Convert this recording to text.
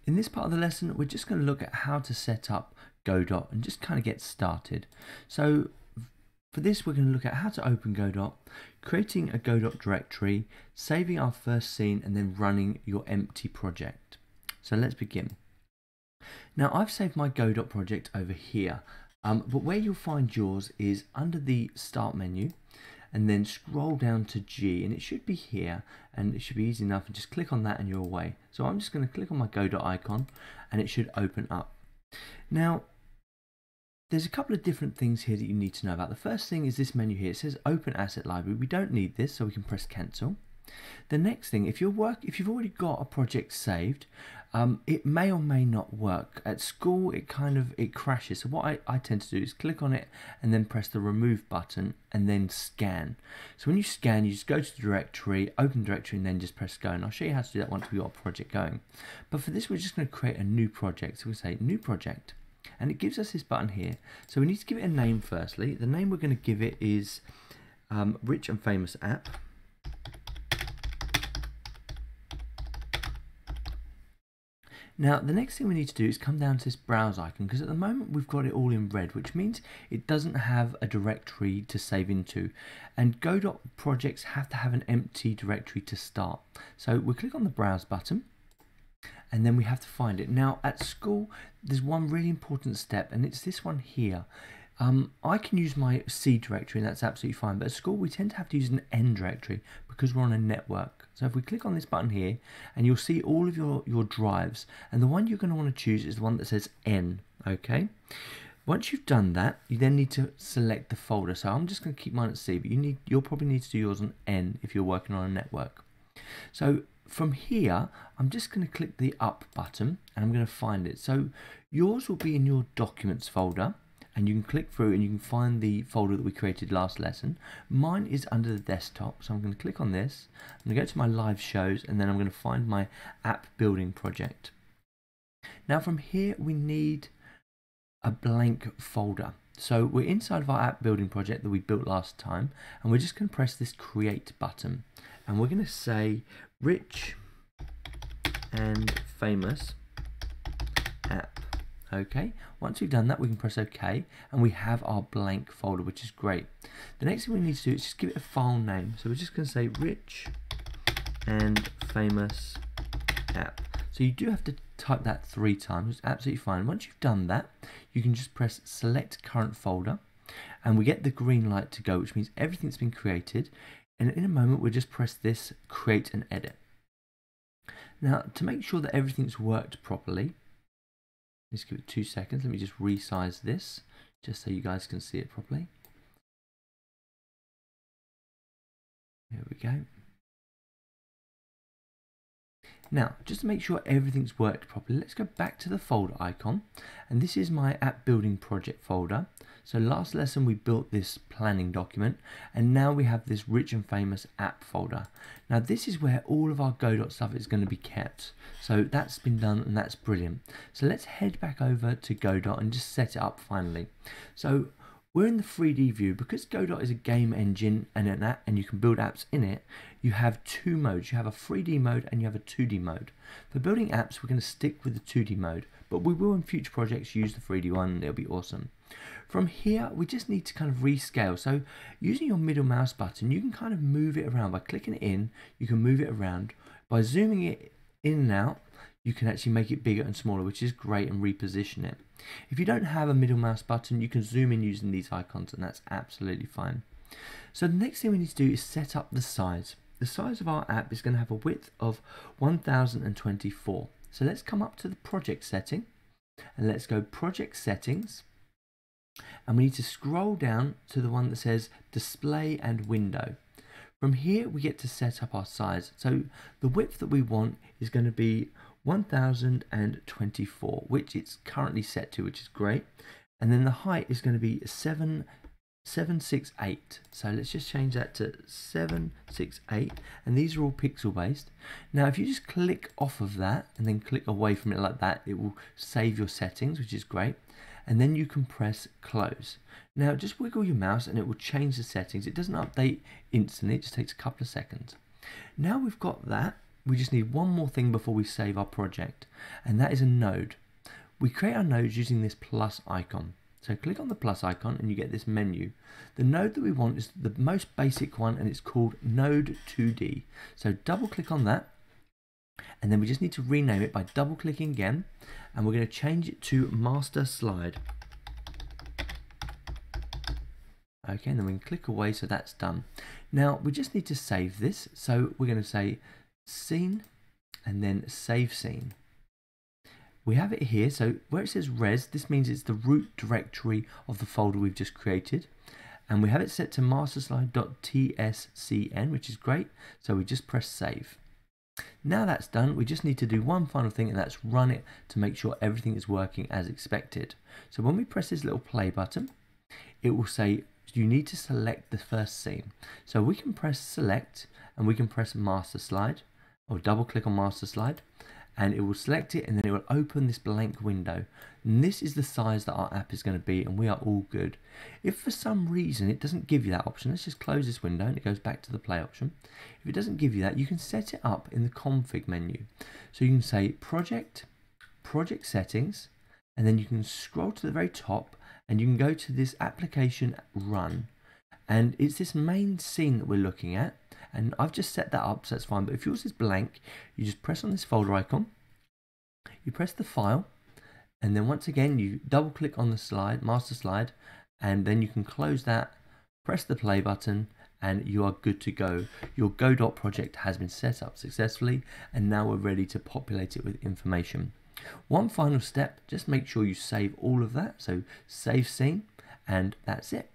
In this part of the lesson, we're just going to look at how to set up GoDot and just kind of get started. So for this, we're going to look at how to open GoDot, creating a GoDot directory, saving our first scene, and then running your empty project. So let's begin. Now I've saved my GoDot project over here, but where you'll find yours is under the Start menu, and then scroll down to G, and it should be here, and it should be easy enough, and just click on that and you're away. So I'm just going to click on my GoDot icon and it should open up. Now there's a couple of different things here that you need to know about. The first thing is this menu here. It says Open Asset Library. We don't need this, so we can press cancel. The next thing, if you've already got a project saved, it may or may not work. At school, it crashes. So what I tend to do is click on it and then press the remove button and then scan. So when you scan, you just go to the directory, open the directory, and then just press go. And I'll show you how to do that once we've got a project going. But for this, we're just going to create a new project. So we say new project, and it gives us this button here. So we need to give it a name firstly. The name we're going to give it is Rich and Famous App. Now the next thing we need to do is come down to this browse icon, because at the moment we've got it all in red, which means it doesn't have a directory to save into, and GoDot projects have to have an empty directory to start. So we'll click on the browse button and then we have to find it. Now at school there's one really important step, and it's this one here. I can use my C directory and that's absolutely fine, but at school we tend to have to use an N directory because we're on a network. So if we click on this button here, and you'll see all of your drives, and the one you're going to want to choose is the one that says N. Okay, once you've done that, you then need to select the folder. So I'm just going to keep mine at C, but you'll probably need to do yours on N if you're working on a network. So from here, I'm just going to click the up button and I'm going to find it. So yours will be in your documents folder, and you can click through and you can find the folder that we created last lesson. Mine is under the desktop, so I'm going to click on this. I'm going to go to my live shows, and then I'm going to find my app building project. Now from here we need a blank folder. So we're inside of our app building project that we built last time, and we're just going to press this create button, and we're going to say Rich and Famous App. Okay, once we've done that, we can press OK, and we have our blank folder, which is great. The next thing we need to do is just give it a file name. So we're just going to say Rich and Famous App. So you do have to type that 3 times. It's absolutely fine. Once you've done that, you can just press Select Current Folder, and we get the green light to go, which means everything's been created. And in a moment, we'll just press this Create and Edit. Now, to make sure that everything's worked properly, just give it 2 seconds. Let me just resize this just so you guys can see it properly. There we go. Now, just to make sure everything's worked properly, let's go back to the folder icon, and this is my app building project folder. So last lesson we built this planning document, and now we have this Rich and Famous App folder. Now this is where all of our GoDot stuff is going to be kept. So that's been done, and that's brilliant. So let's head back over to GoDot and just set it up finally. So we're in the 3D view. Because GoDot is a game engine and an app, and you can build apps in it, you have 2 modes. You have a 3D mode and you have a 2D mode. For building apps, we're going to stick with the 2D mode, but we will in future projects use the 3D one, and it'll be awesome. From here, we just need to kind of rescale. So using your middle mouse button, you can kind of move it around. By clicking it in, you can move it around. By zooming it in and out, you can actually make it bigger and smaller, which is great, and reposition it. If you don't have a middle mouse button, you can zoom in using these icons, and that's absolutely fine. So the next thing we need to do is set up the size. The size of our app is going to have a width of 1024. So let's come up to the project setting, and let's go project settings, and we need to scroll down to the one that says display and window. From here we get to set up our size. So the width that we want is going to be 1024, which it's currently set to, which is great. And then the height is going to be 768. So let's just change that to 768, and these are all pixel based. Now if you just click off of that and then click away from it like that, it will save your settings, which is great. And then you can press close. Now just wiggle your mouse and it will change the settings. It doesn't update instantly, it just takes a couple of seconds. Now we've got that, we just need one more thing before we save our project, and that is a node. We create our nodes using this plus icon. So click on the plus icon and you get this menu. The node that we want is the most basic one, and it's called Node 2D. So double click on that, and then we just need to rename it by double clicking again, and we're going to change it to Master Slide. Okay, and then we can click away, so that's done. Now we just need to save this, so we're going to say scene and then save scene. We have it here, so where it says res, this means it's the root directory of the folder we've just created, and we have it set to masterslide.tscn, which is great, so we just press save. Now that's done, we just need to do one final thing, and that's run it to make sure everything is working as expected. So when we press this little play button, it will say you need to select the first scene. So we can press select, and we can press master slide, or double click on master slide, and it will select it, and then it will open this blank window. And this is the size that our app is going to be, and we are all good. If for some reason it doesn't give you that option, let's just close this window and it goes back to the play option. If it doesn't give you that, you can set it up in the config menu. So you can say project settings, and then you can scroll to the very top and you can go to this application run, and it's this main scene that we're looking at. And I've just set that up, so that's fine. But if yours is blank, you just press on this folder icon, you press the file, and then once again you double click on the slide, master slide, and then you can close that, press the play button, and you are good to go. Your GoDot project has been set up successfully, and now we're ready to populate it with information. One final step, just make sure you save all of that, so save scene, and that's it.